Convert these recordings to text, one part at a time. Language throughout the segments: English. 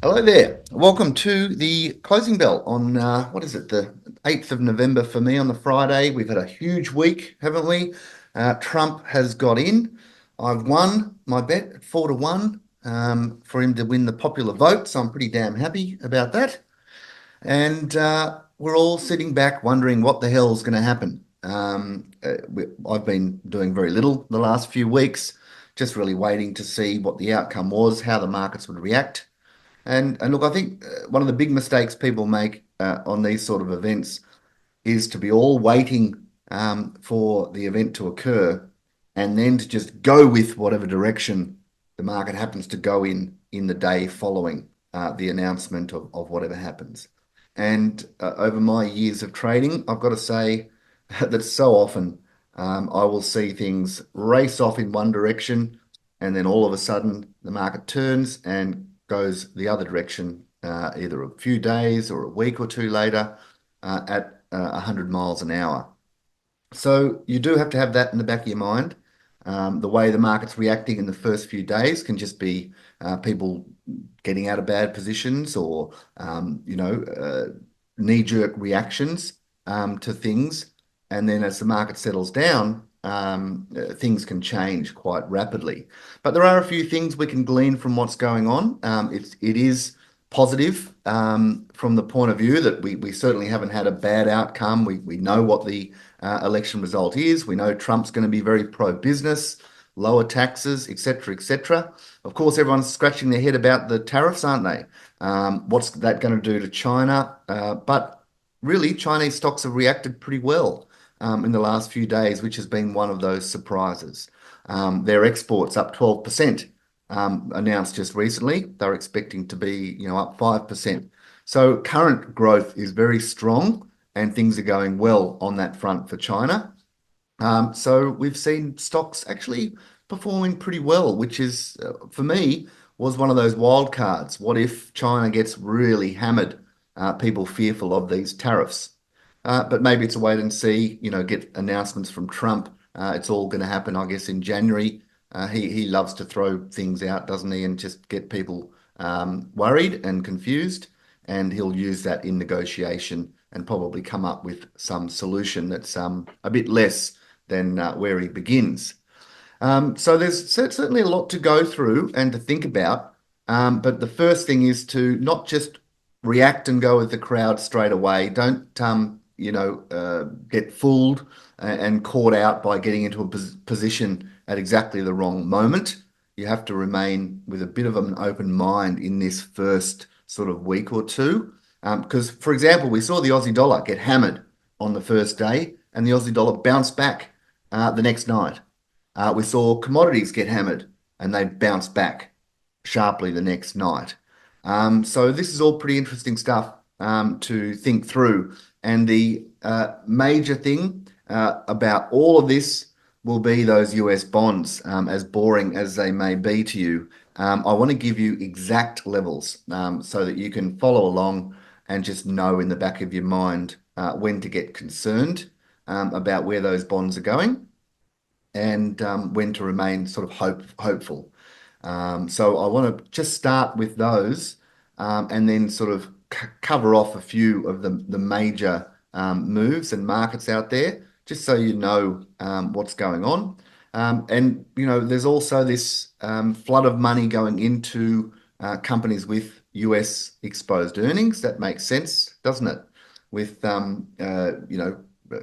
Hello there. Welcome to the closing bell on what is it, the 8th of November for me on the Friday. We've had a huge week, haven't we? Trump has got in. I've won my bet at 4-1 for him to win the popular vote, so I'm pretty damn happy about that. And we're all sitting back wondering what the hell's going to happen. I've been doing very little the last few weeks, just really waiting to see what the outcome was, how the markets would react. And look, I think one of the big mistakes people make on these sort of events is to be all waiting for the event to occur and then to just go with whatever direction the market happens to go in the day following the announcement of whatever happens. And over my years of trading, I've got to say that so often I will see things race off in one direction, and then all of a sudden the market turns and goes the other direction, either a few days or a week or two later, at 100 miles an hour. So you do have to have that in the back of your mind. The way the market's reacting in the first few days can just be people getting out of bad positions or, knee-jerk reactions to things. And then as the market settles down, things can change quite rapidly. But there are a few things we can glean from what's going on. It is positive from the point of view that we certainly haven't had a bad outcome. We know what the election result is. We know Trump's going to be very pro-business, lower taxes, etc., etc. Of course, everyone's scratching their head about the tariffs, aren't they? What's that going to do to China? But really, Chinese stocks have reacted pretty well in the last few days, which has been one of those surprises. Their exports up 12%, announced just recently. They're expecting to be, up 5%. So current growth is very strong and things are going well on that front for China. So we've seen stocks actually performing pretty well, which is, for me, was one of those wild cards. What if China gets really hammered? People fearful of these tariffs. But maybe it's a wait and see, get announcements from Trump. It's all going to happen, I guess, in January. He loves to throw things out, doesn't he, and just get people worried and confused. And he'll use that in negotiation and probably come up with some solution that's a bit less than where he begins. So there's certainly a lot to go through and to think about. But the first thing is to not just react and go with the crowd straight away. Don't get fooled and caught out by getting into a position at exactly the wrong moment. You have to remain with a bit of an open mind in this first sort of week or two. Because, for example, we saw the Aussie dollar get hammered on the first day and the Aussie dollar bounce back the next night. We saw commodities get hammered and they bounce back sharply the next night. So this is all pretty interesting stuff to think through. And the major thing about all of this will be those US bonds, as boring as they may be to you. I want to give you exact levels so that you can follow along and just know in the back of your mind when to get concerned about where those bonds are going and when to remain sort of hopeful. So I want to just start with those and then sort of cover off a few of the major moves and markets out there, just so you know what's going on. And, there's also this flood of money going into companies with US exposed earnings. That makes sense, doesn't it? With,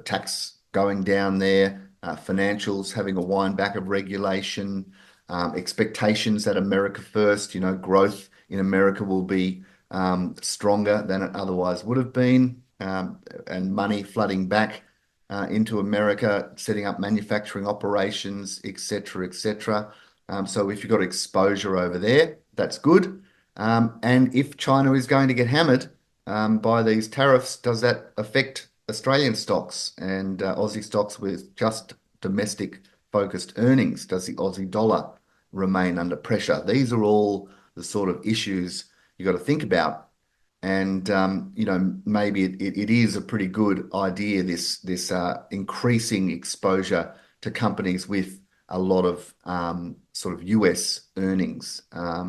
tax going down there, financials having a wind back of regulation, expectations that America first, growth in America will be stronger than it otherwise would have been, and money flooding back into America, setting up manufacturing operations, etc., etc. So if you've got exposure over there, that's good. And if China is going to get hammered by these tariffs, does that affect Australian stocks and Aussie stocks with just domestic focused earnings? Does the Aussie dollar remain under pressure? These are all the sort of issues you got to think about. And maybe it is a pretty good idea, this increasing exposure to companies with a lot of sort of US earnings,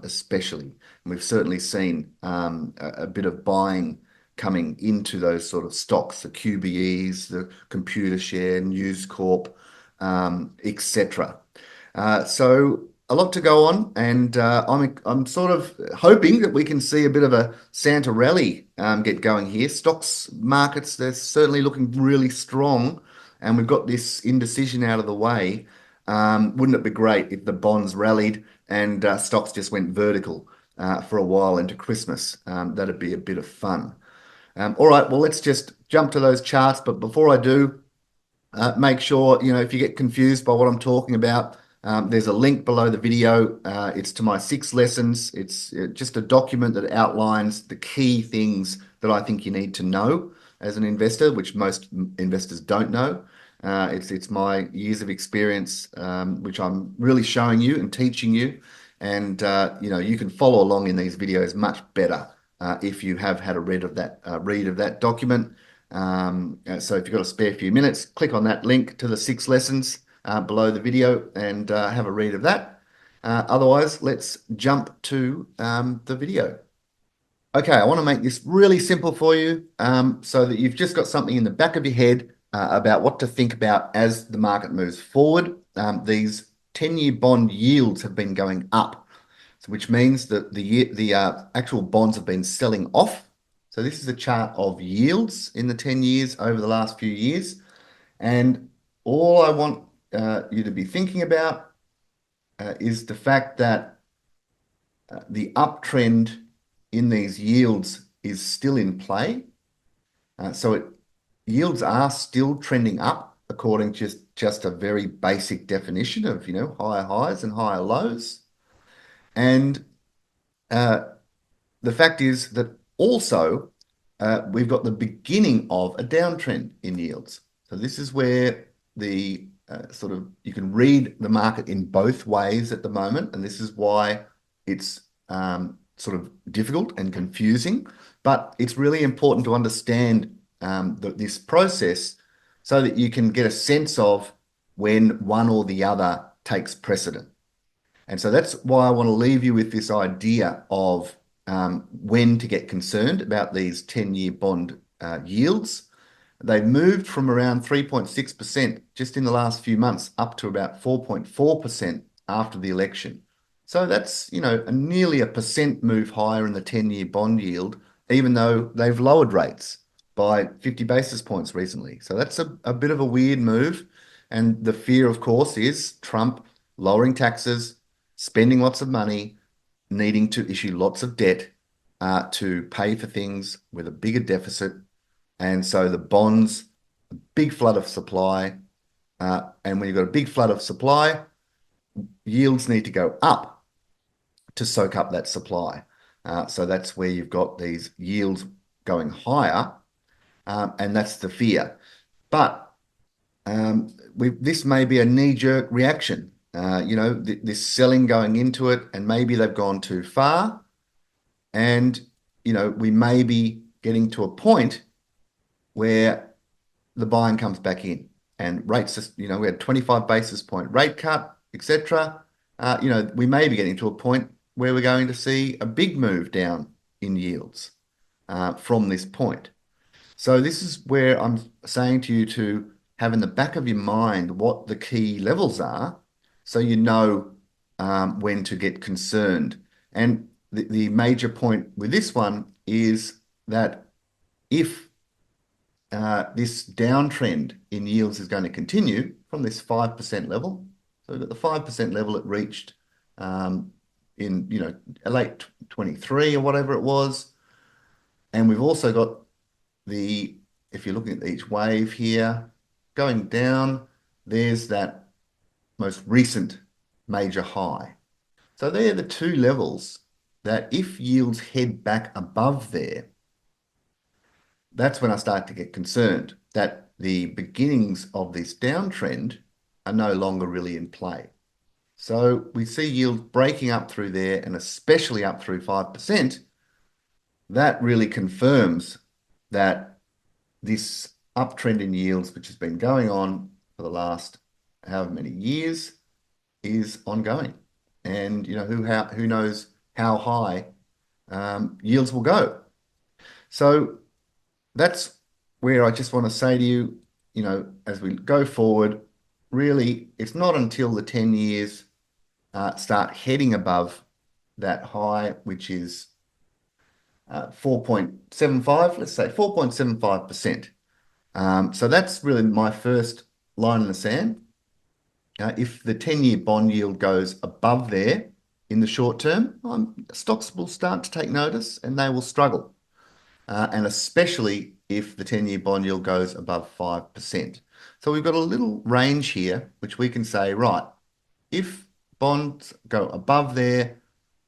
especially. And we've certainly seen a bit of buying coming into those sort of stocks, the QBEs, the Computer Share, News Corp, etc. So a lot to go on, and I'm sort of hoping that we can see a bit of a Santa rally get going here. Stocks markets, they're certainly looking really strong, and we've got this indecision out of the way. Wouldn't it be great if the bonds rallied and stocks just went vertical for a while into Christmas? That'd be a bit of fun. All right, well, let's just jump to those charts. But before I do, make sure, if you get confused by what I'm talking about, there's a link below the video. It's to my 6 lessons. It's just a document that outlines the key things that I think you need to know as an investor, which most investors don't know. It's my years of experience, which I'm really showing you and teaching you. And you can follow along in these videos much better if you have had a read of that document. So if you've got a spare few minutes, click on that link to the 6 lessons below the video and have a read of that. Otherwise, let's jump to the video. Okay, I want to make this really simple for you so that you've just got something in the back of your head about what to think about as the market moves forward. These 10-year bond yields have been going up, which means that the actual bonds have been selling off. So this is a chart of yields in the 10 years over the last few years. And all I want you to be thinking about is the fact that the uptrend in these yields is still in play. Yields are still trending up according to just a very basic definition of, higher highs and higher lows. And the fact is that also we've got the beginning of a downtrend in yields. So this is where the you can read the market in both ways at the moment, and this is why it's sort of difficult and confusing. But it's really important to understand this process so that you can get a sense of when one or the other takes precedent. And so that's why I want to leave you with this idea of when to get concerned about these 10-year bond yields. They've moved from around 3.6% just in the last few months up to about 4.4% after the election. So that's, nearly a percent move higher in the 10-year bond yield, even though they've lowered rates by 50 basis points recently. So that's a bit of a weird move. And the fear, of course, is Trump lowering taxes, spending lots of money, needing to issue lots of debt to pay for things with a bigger deficit. And so the bonds, a big flood of supply. And when you've got a big flood of supply, yields need to go up to soak up that supply. So that's where you've got these yields going higher. And that's the fear. But this may be a knee-jerk reaction. This selling going into it, and maybe they've gone too far. And, we may be getting to a point where the buying comes back in and rates, we had 25 basis point rate cut, etc. We may be getting to a point where we're going to see a big move down in yields from this point. So this is where I'm saying to you to have in the back of your mind what the key levels are so you know when to get concerned. And the major point with this one is that if this downtrend in yields is going to continue from this 5% level, so we've got the 5% level it reached in late 23 or whatever it was, and we've also got if you're looking at each wave here going down, there's that most recent major high. So they're the two levels that if yields head back above there, that's when I start to get concerned that the beginnings of this downtrend are no longer really in play. So we see yields breaking up through there, and especially up through 5%. That really confirms that this uptrend in yields, which has been going on for the last however many years, is ongoing. And who knows how high yields will go. So that's where I just want to say to you, as we go forward, really, it's not until the 10 years start heading above that high, which is 4.75, let's say 4.75%. So that's really my first line in the sand. If the 10-year bond yield goes above there in the short term, stocks will start to take notice and they will struggle. And especially if the 10-year bond yield goes above 5%. So we've got a little range here, which we can say, right, if bonds go above there,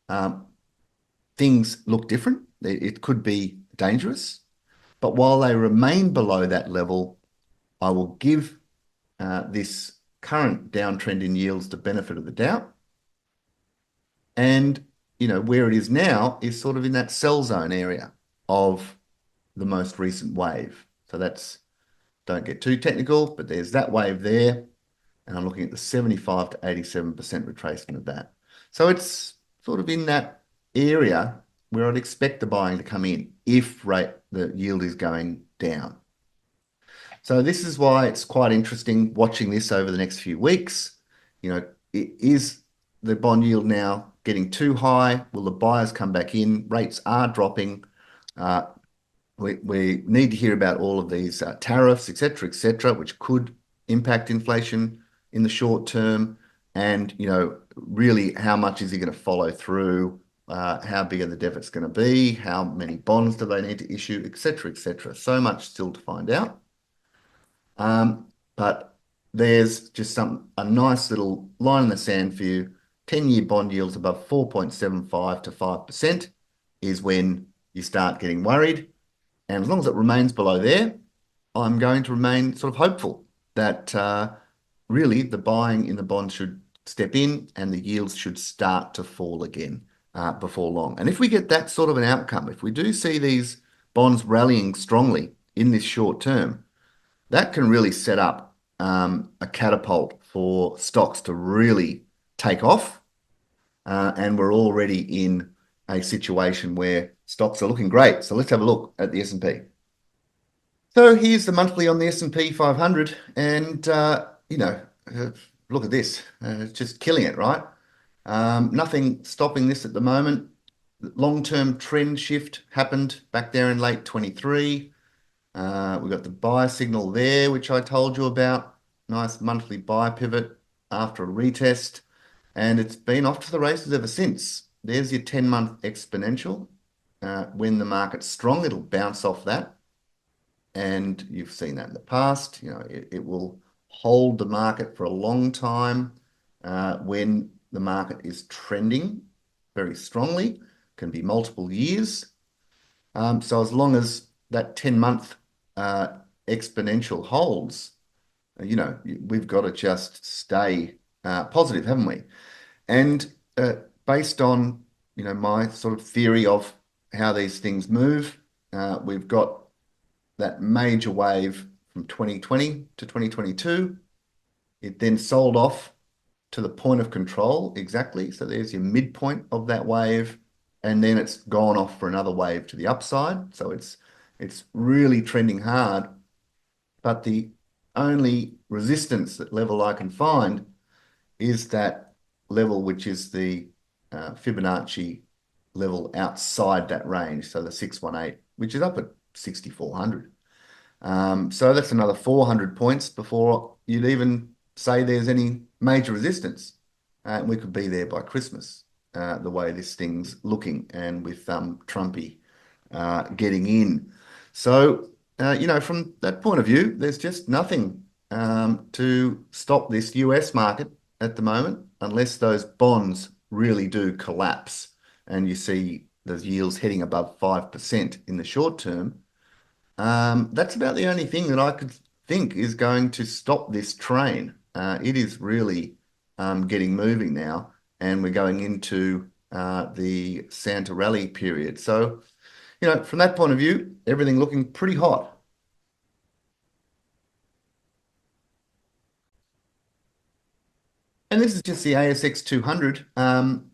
um, things look different. It could be dangerous. But while they remain below that level, I will give this current downtrend in yields the benefit of the doubt. And, where it is now is sort of in that sell zone area of the most recent wave. So that's, don't get too technical, but there's that wave there. And I'm looking at the 75 to 87% retracement of that. So it's sort of in that area where I'd expect the buying to come in if the yield is going down. So this is why it's quite interesting watching this over the next few weeks. Is the bond yield now getting too high? Will the buyers come back in? Rates are dropping. Uh, we need to hear about all of these tariffs, et cetera, which could impact inflation in the short term. And, really how much is he going to follow through? How big are the deficits going to be? How many bonds do they need to issue, et cetera, et cetera. So much still to find out. But there's just a nice little line in the sand for you. 10-year bond yields above 4.75 to 5% is when you start getting worried. And as long as it remains below there, I'm going to remain sort of hopeful that really the buying in the bonds should step in and the yields should start to fall again before long. And if we get that sort of an outcome, if we do see these bonds rallying strongly in this short term, that can really set up a catapult for stocks to really take off. And we're already in a situation where stocks are looking great. So let's have a look at the S&P. So here's the monthly on the S&P 500, and look at this. It's just killing it, right? Nothing stopping this at the moment. Long-term trend shift happened back there in late 23. We've got the buy signal there, which I told you about. Nice monthly buy pivot after a retest. And it's been off to the races ever since. There's your 10-month exponential. When the market's strong, it'll bounce off that. And you've seen that in the past. It will hold the market for a long time when the market is trending very strongly, can be multiple years. So as long as that 10-month exponential holds, we've got to just stay positive, haven't we? And based on, my sort of theory of how these things move, we've got that major wave from 2020 to 2022. It then sold off to the point of control exactly. So there's your midpoint of that wave, and then it's gone off for another wave to the upside. So it's really trending hard. But the only resistance level I can find is that level, which is the Fibonacci level outside that range. So the 618, which is up at 6,400. So that's another 400 points before you'd even say there's any major resistance. We could be there by Christmas, the way this thing's looking, and with Trumpy getting in. So, from that point of view, there's just nothing to stop this US market at the moment, unless those bonds really do collapse and you see those yields heading above 5% in the short term. That's about the only thing that I could think is going to stop this train. It is really getting moving now, and we're going into the Santa rally period. So, from that point of view, everything looking pretty hot. And this is just the ASX 200.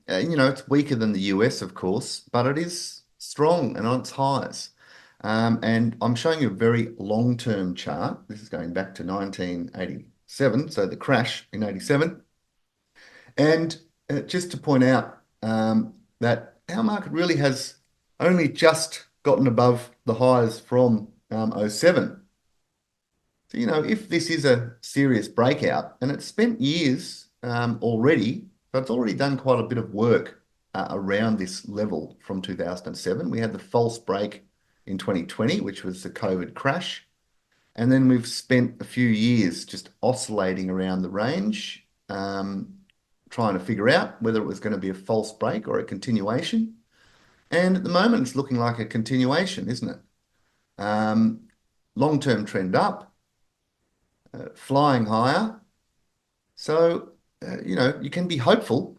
It's weaker than the US, of course, but it is strong and on its highs. And I'm showing you a very long-term chart. This is going back to 1987, so the crash in 87. And just to point out that our market really has only just gotten above the highs from '07. So, if this is a serious breakout, and it's spent years already, but it's already done quite a bit of work around this level from 2007. We had the false break in 2020, which was the COVID crash. And then we've spent a few years just oscillating around the range, trying to figure out whether it was going to be a false break or a continuation. And at the moment, it's looking like a continuation, isn't it? Um, Long-term trend up, flying higher. So, you can be hopeful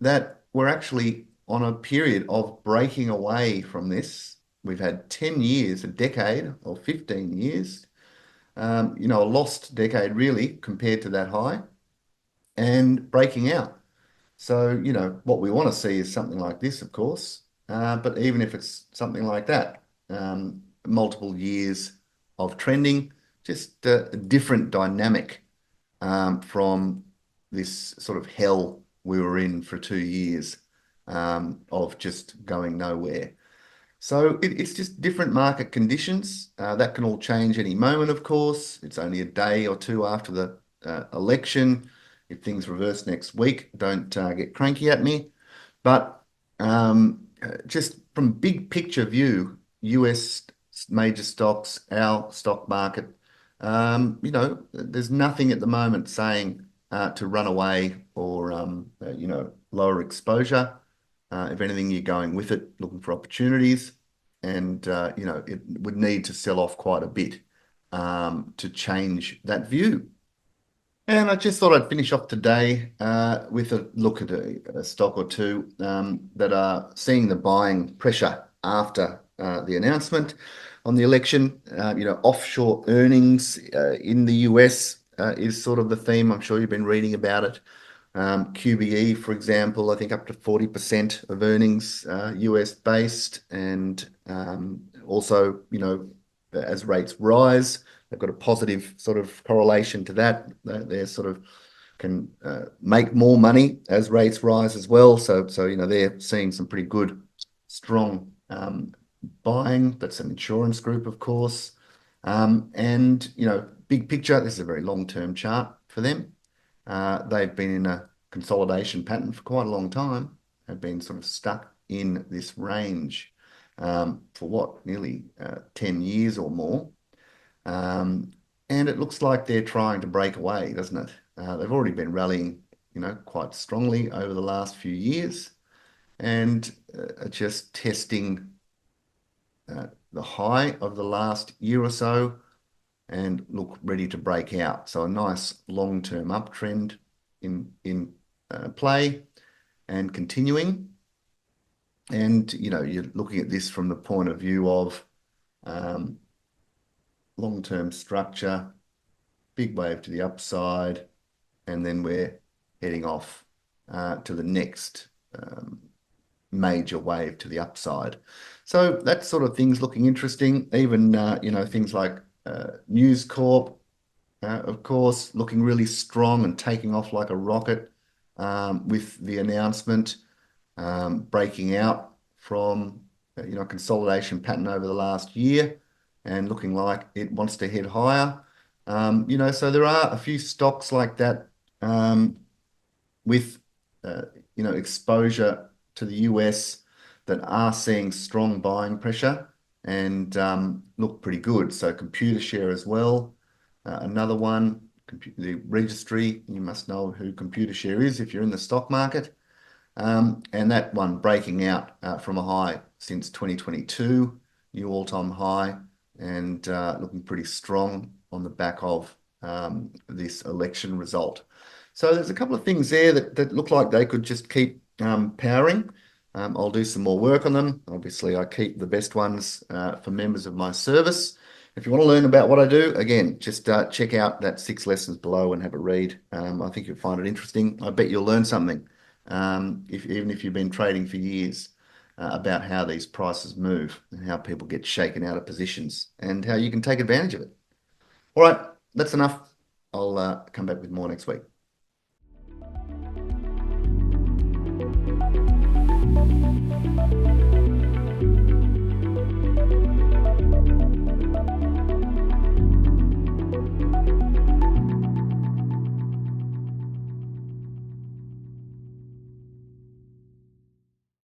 that we're actually on a period of breaking away from this. We've had 10 years, a decade, or 15 years, a lost decade really compared to that high, and breaking out. So, what we want to see is something like this, of course. But even if it's something like that, multiple years of trending, just a different dynamic from this sort of hell we were in for 2 years of just going nowhere. So it's just different market conditions. That can all change any moment, of course. It's only a day or two after the election. If things reverse next week, don't get cranky at me. But just from big picture view, US major stocks, our stock market, there's nothing at the moment saying to run away or, lower exposure. If anything, you're going with it, looking for opportunities. And, it would need to sell off quite a bit to change that view. And I just thought I'd finish off today with a look at a stock or two that are seeing the buying pressure after the announcement on the election. Offshore earnings in the US is sort of the theme. I'm sure you've been reading about it. QBE, for example, I think up to 40% of earnings US based, and also, as rates rise, they've got a positive sort of correlation to that. They're sort of can make more money as rates rise as well. So they're seeing some pretty good, strong buying. That's an insurance group, of course. And big picture, this is a very long-term chart for them. They've been in a consolidation pattern for quite a long time, have been sort of stuck in this range for what, nearly 10 years or more. And it looks like they're trying to break away, doesn't it? They've already been rallying, quite strongly over the last few years, and are just testing the high of the last year or so and look ready to break out. So a nice long-term uptrend in play and continuing. And you're looking at this from the point of view of long-term structure, big wave to the upside, and then we're heading off to the next major wave to the upside. So that sort of thing's looking interesting. Even things like News Corp, of course, looking really strong and taking off like a rocket with the announcement, breaking out from consolidation pattern over the last year and looking like it wants to head higher. So there are a few stocks like that with exposure to the US that are seeing strong buying pressure and look pretty good. So Computershare as well, another one. The registry, you must know who Computershare is if you're in the stock market. And that one breaking out from a high since 2022, new all-time high, and looking pretty strong on the back of this election result. So there's a couple of things there that look like they could just keep powering. I'll do some more work on them. Obviously, I keep the best ones for members of my service. If you want to learn about what I do, again, just check out that 6 lessons below and have a read. I think you'll find it interesting. I bet you'll learn something, even if you've been trading for years, about how these prices move and how people get shaken out of positions and how you can take advantage of it. All right, that's enough. I'll come back with more next week.